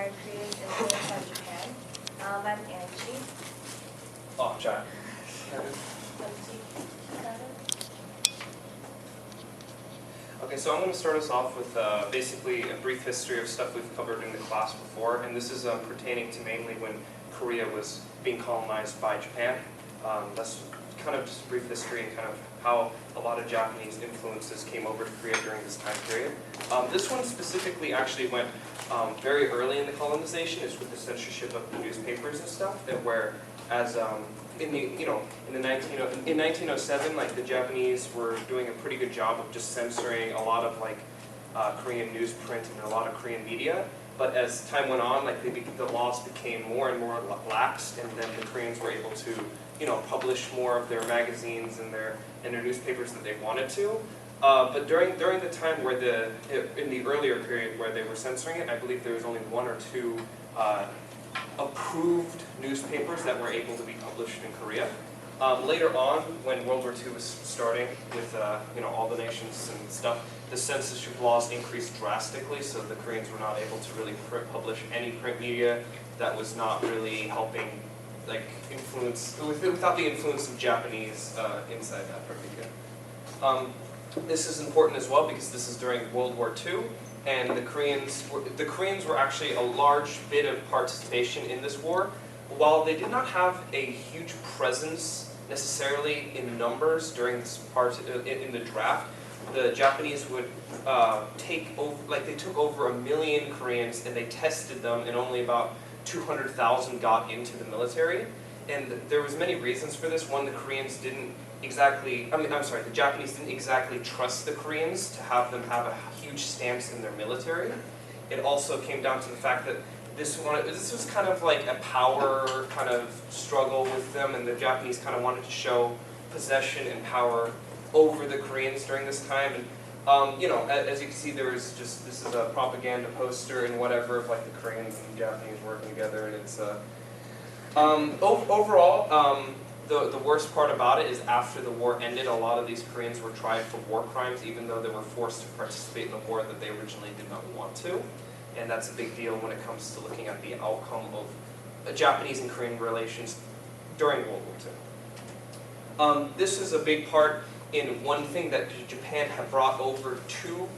are Koreans influenced on Japan. I'm Angie. Oh, Jack. Okay, so I'm going to start us off with basically a brief history of stuff we've covered in the class before, and this is pertaining to mainly when Korea was being colonized by Japan. That's kind of just a brief history and kind of how a lot of Japanese influences came over to Korea during this time period. This one specifically actually went very early in the colonization. It's with the censorship of the newspapers and stuff, and where as in 1907, like the Japanese were doing a pretty good job of just censoring a lot of like Korean newsprint and a lot of Korean media. But as time went on, like the laws became more and more lax, and then the Koreans were able to, publish more of their magazines and their newspapers that they wanted to. But during the time where in the earlier period where they were censoring it, I believe there was only one or two approved newspapers that were able to be published in Korea. Later on, when World War II was starting with all the nations and stuff, the censorship laws increased drastically, so the Koreans were not able to really publish any print media that was not really helping influence, without the influence of Japanese inside that print media. This is important as well because this is during World War II, and the Koreans were actually a large bit of participation in this war. While they did not have a huge presence necessarily in numbers during this part in the draft, the Japanese would take over, they took over 1 million Koreans and they tested them, and only about 200,000 got into the military. And there was many reasons for this. One, the Japanese didn't exactly trust the Koreans to have them have a huge stance in their military. It also came down to the fact that this was kind of like a power kind of struggle with them, and the Japanese kind of wanted to show possession and power over the Koreans during this time. And as you can see, this is a propaganda poster and whatever of like the Koreans and the Japanese working together, and it's overall. The worst part about it is after the war ended, a lot of these Koreans were tried for war crimes, even though they were forced to participate in the war that they originally did not want to. And that's a big deal when it comes to looking at the outcome of Japanese and Korean relations during World War II. This is a big part in one thing that Japan had brought over to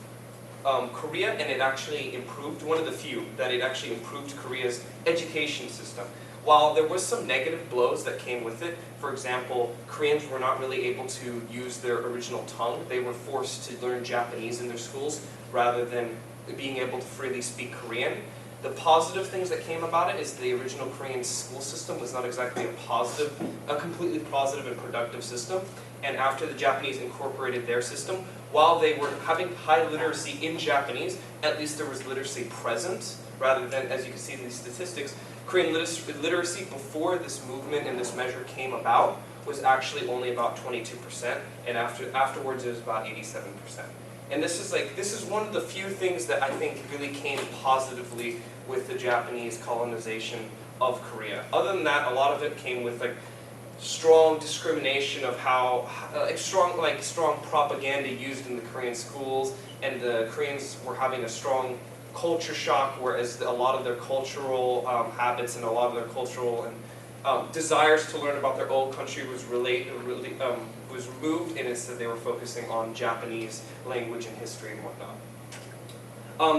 Korea, and it actually improved, one of the few, that it actually improved Korea's education system. While there was some negative blows that came with it, for example, Koreans were not really able to use their original tongue. They were forced to learn Japanese in their schools rather than being able to freely speak Korean. The positive things that came about it is the original Korean school system was not exactly a completely positive and productive system. And after the Japanese incorporated their system, while they were having high literacy in Japanese, at least there was literacy present, rather than, as you can see in these statistics, Korean literacy before this movement and this measure came about was actually only about 22%, and afterwards it was about 87%. And this is one of the few things that I think really came positively with the Japanese colonization of Korea. Other than that, a lot of it came with strong discrimination of how strong propaganda used in the Korean schools, and the Koreans were having a strong culture shock, whereas a lot of their cultural habits and a lot of their cultural and desires to learn about their old country was removed, and instead they were focusing on Japanese language and history and whatnot.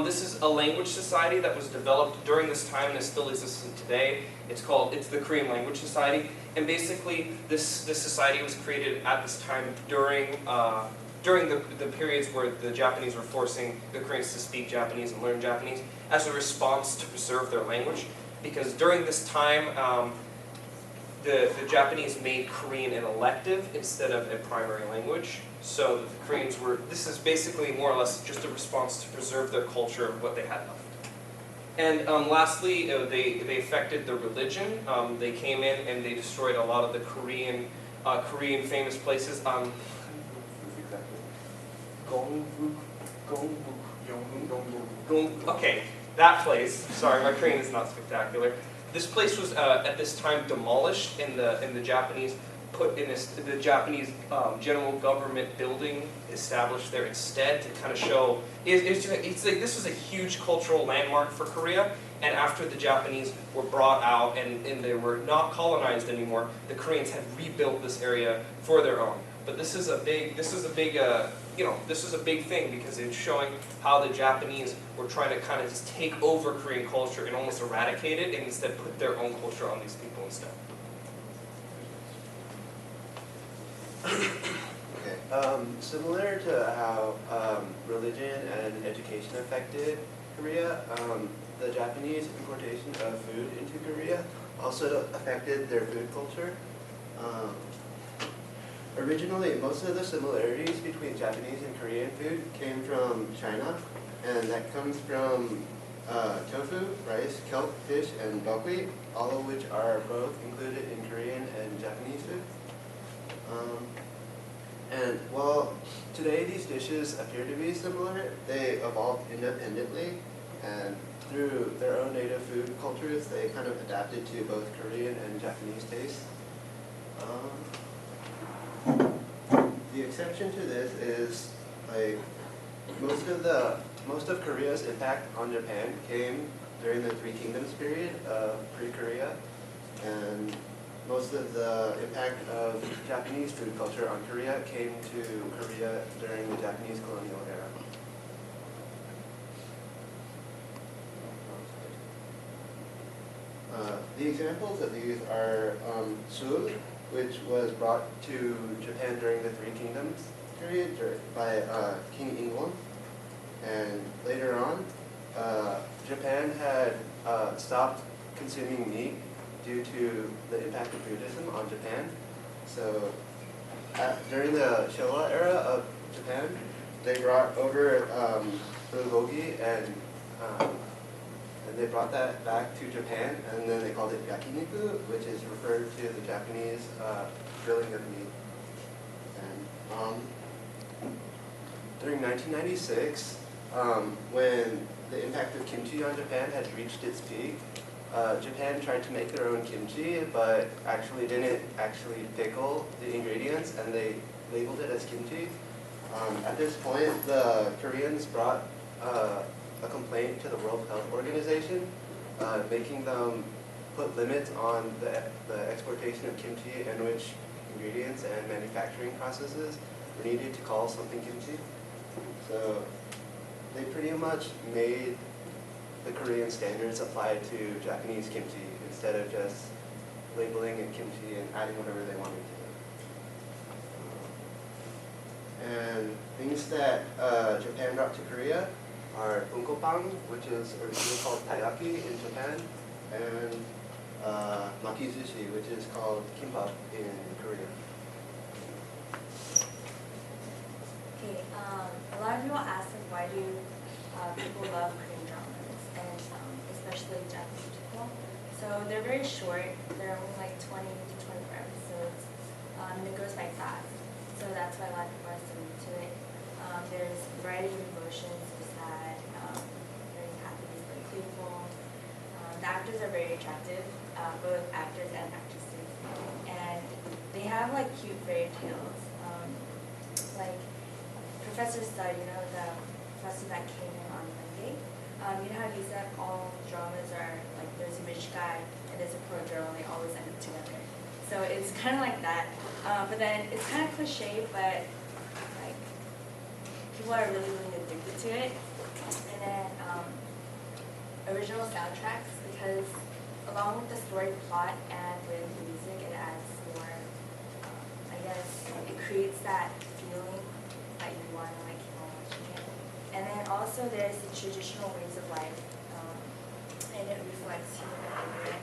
This is a language society that was developed during this time and is still existent today. It's the Korean Language Society, and basically this society was created at this time during the periods where the Japanese were forcing the Koreans to speak Japanese and learn Japanese as a response to preserve their language. Because during this time, the Japanese made Korean an elective instead of a primary language. So the Koreans this is basically more or less just a response to preserve their culture of what they had left. And lastly, they affected the religion. They came in and they destroyed a lot of the Korean famous places. Okay, that place. Sorry, my Korean is not spectacular. This place was at this time demolished, and the Japanese put in the Japanese general government building established there instead to kind of show, it's like this was a huge cultural landmark for Korea, and after the Japanese were brought out and they were not colonized anymore, the Koreans had rebuilt this area for their own. But this is a big thing because it's showing how the Japanese were trying to kind of just take over Korean culture and almost eradicate it, and instead put their own culture on these people instead. Okay. Similar to how religion and education affected Korea, the Japanese importation of food into Korea also affected their food culture. Originally, most of the similarities between Japanese and Korean food came from China, and that comes from tofu, rice, kelp, fish, and buckwheat, all of which are both included in Korean and Japanese food. And while today these dishes appear to be similar, they evolved independently, and through their own native food cultures, they kind of adapted to both Korean and Japanese tastes. The exception to this is like most of Korea's impact on Japan came during the Three Kingdoms period of pre-Korea, and most of the impact of Japanese food culture on Korea came to Korea during the Japanese colonial era. The examples of these are sul, which was brought to Japan during the Three Kingdoms period by King Ingwon. And later on, Japan had stopped consuming meat due to the impact of Buddhism on Japan. So during the Showa era of Japan, they brought over bulgogi and they brought that back to Japan, and then they called it yakiniku, which is referred to the Japanese grilling of meat. And during 1996, when the impact of kimchi on Japan had reached its peak, Japan tried to make their own kimchi, but actually didn't pickle the ingredients, and they labeled it as kimchi. At this point, the Koreans brought a complaint to the World Health Organization, making them put limits on the exportation of kimchi and which ingredients and manufacturing processes were needed to call something kimchi. So they pretty much made the Korean standards apply to Japanese kimchi instead of just labeling it kimchi and adding whatever they wanted to. And things that Japan brought to Korea are bunkopang, which is originally called taiyaki in Japan, and makizushi, which is called kimbap in Korea. Okay, a lot of people ask us why do people love Korean dramas, and especially Japanese people. So they're very short. They're only like 20 to 24 episodes, and it goes by fast. So that's why a lot of people are so into it. There's a variety of emotions, sad, very happy, very playful. The actors are very attractive, both actors and actresses, and they have like cute fairy tales. Like Professor Stud, you know, the professor that came in on Monday. You know how he said all dramas are like there's a rich guy and there's a poor girl and they always end up together. So it's kind of like that. But then it's kind of cliche, but like people are really, really addicted to it. And then original soundtracks, because along with the story plot and with the music, it adds more, I guess, it creates that feeling that you want to like keep on watching it. And then also there's the traditional ways of life, and it reflects human behavior.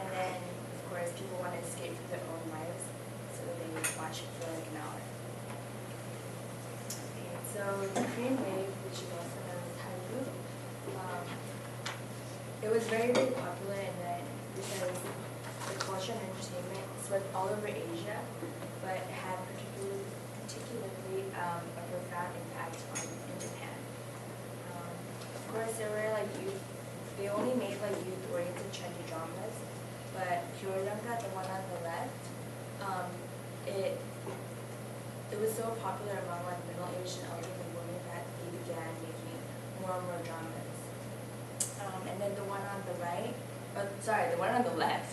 And then, of course, people want to escape from their own lives, so they watch it for like an hour. Okay, so the Korean wave, which is also known as Hallyu, it was very, very popular in then because the culture and entertainment swept all over Asia, but it had particularly a profound impact in Japan. Of course, there were like they only made like youth-oriented trendy dramas, but Kyoryanga, the one on the left, sorry, the one on the left.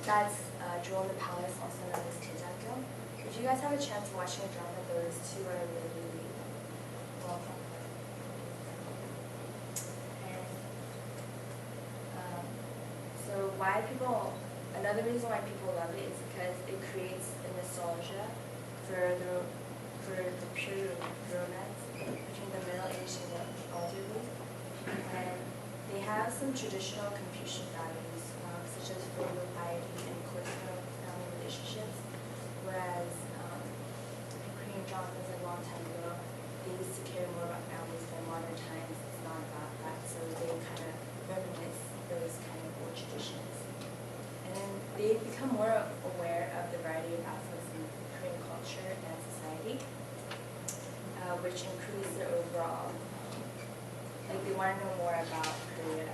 That's Jewel in the Palace, also known as Tejakyo. If you guys have a chance of watching a drama, those two are really well done. And so another reason why people love it is because it creates a nostalgia for the period of romance between the middle-aged and the elderly. And they have some traditional Confucian values, such as filial piety and close family relationships, whereas in Korean dramas a long time ago, they used to care more about families, but in modern times it's not about that, so they kind of reminisce those kind of old traditions. And then they become more aware of the variety of aspects in Korean culture and society, which increase their overall, like they want to know more about Korea,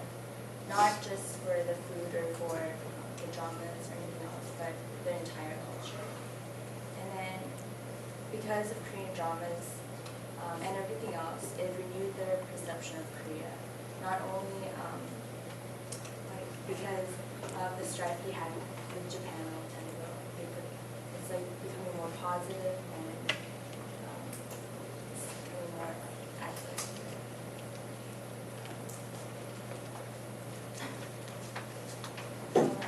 not just for the food or for the dramas or anything else, but their entire culture. And then because of Korean dramas and everything else, it renewed their perception of Korea. Not only like because of the strife they had with Japan a long time ago, it's like becoming more positive and it's becoming more active.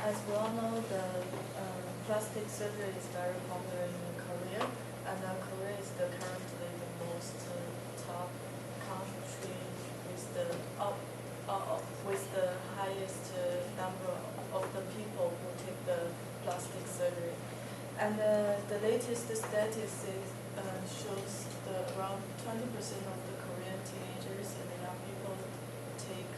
As we all know, the plastic surgery is very popular in Korea, and Korea is currently the most top country with the highest number of the people who take the plastic surgery. And the latest status shows around 20% of the Korean teenagers and young people take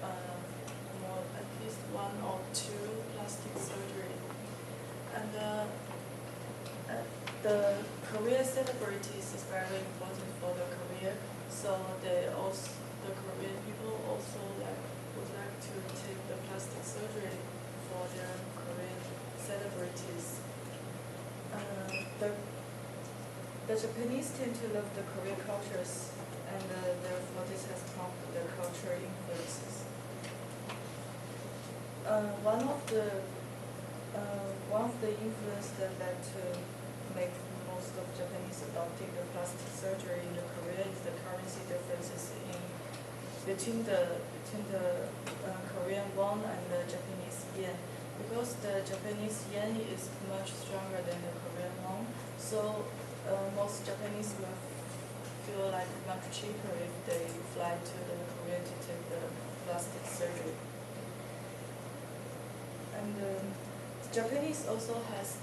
at least one or two plastic surgery. And the Korean celebrities is very important for the Korea, so the Korean people also would like to take the plastic surgery for their Korean celebrities. The Japanese tend to love the Korean cultures, and therefore this has prompted the cultural influences. One of the influences that led to make most of Japanese adopting the plastic surgery in Korea is the currency differences between the Korean won and the Japanese yen. Because the Japanese yen is much stronger than the Korean won, so most Japanese will feel like much cheaper if they fly to the Korea to take the plastic surgery. And Japanese also has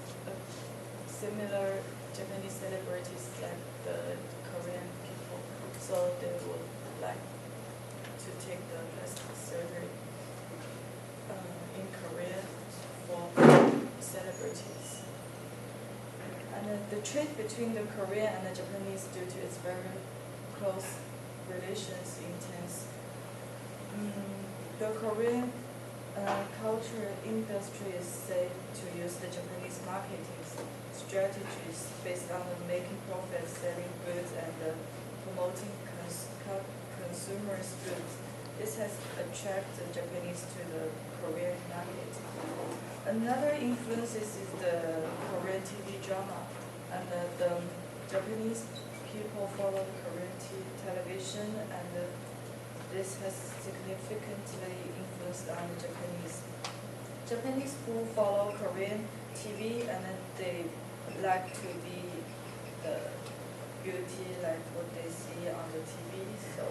similar Japanese celebrities like the Korean people, so they would like to take the plastic surgery in Korea for celebrities. And the trade between the Korean and the Japanese, due to its very close relations, intense. The Korean culture industry is said to use the Japanese marketing strategies based on making profits, selling goods, and promoting consumers' goods. This has attracted Japanese to the Korean market. Another influence is the Korean TV drama, and the Japanese people follow Korean television, and this has significantly influenced on the Japanese. Japanese who follow Korean TV, and then they like to be the beauty like what they see on the TV, so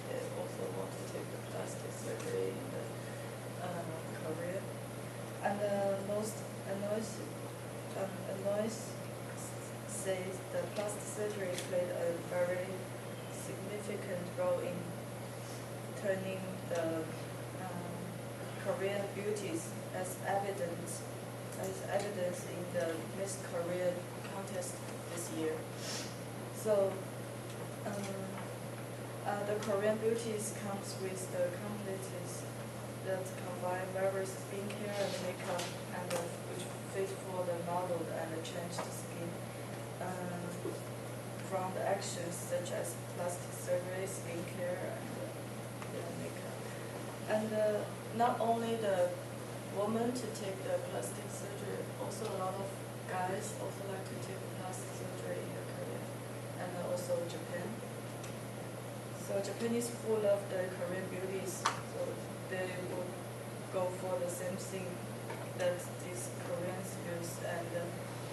they also want to take the plastic surgery in Korea. And most annoys says the plastic surgery played a very significant role in turning the Korean beauties as evidence in the Miss Korea contest this year. So the Korean beauties comes with the completes that combine various skincare and makeup, and which fit for the model and change the skin from the actions such as plastic surgery, skincare, and makeup. And not only the woman to take the plastic surgery, also a lot of guys also like to take plastic surgery in Korea, and also Japan. So Japan is full of the Korean beauties, so they will go for the same thing that these Koreans use, and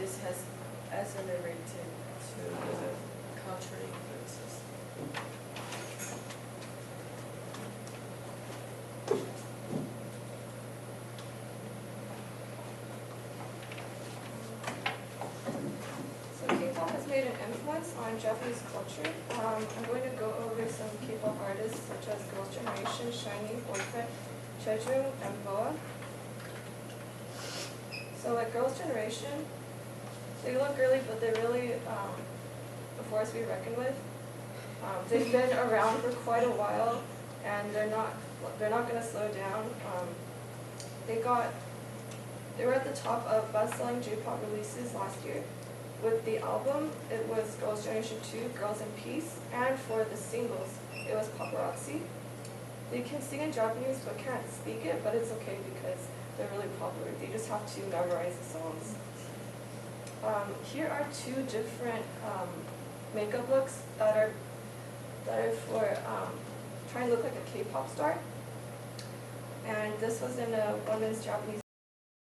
this has accelerated to the cultural influences. So K-pop has made an influence on Japanese culture. I'm going to go over some K-pop artists such as Girls' Generation, SHINee, Boyfriend, Jeju, and BoA. So like Girls' Generation, they look girly, but they're really a force to be reckoned with. They've been around for quite a while, and they're not going to slow down. They were at the top of best-selling J-pop releases last year. With the album, it was Girls' Generation 2, Girls in Peace, and for the singles, it was Paparazzi. They can sing in Japanese but can't speak it, but it's okay because they're really popular. They just have to memorize the songs. Here are two different makeup looks that are for trying to look like a K-pop star. And this was in a women's Japanese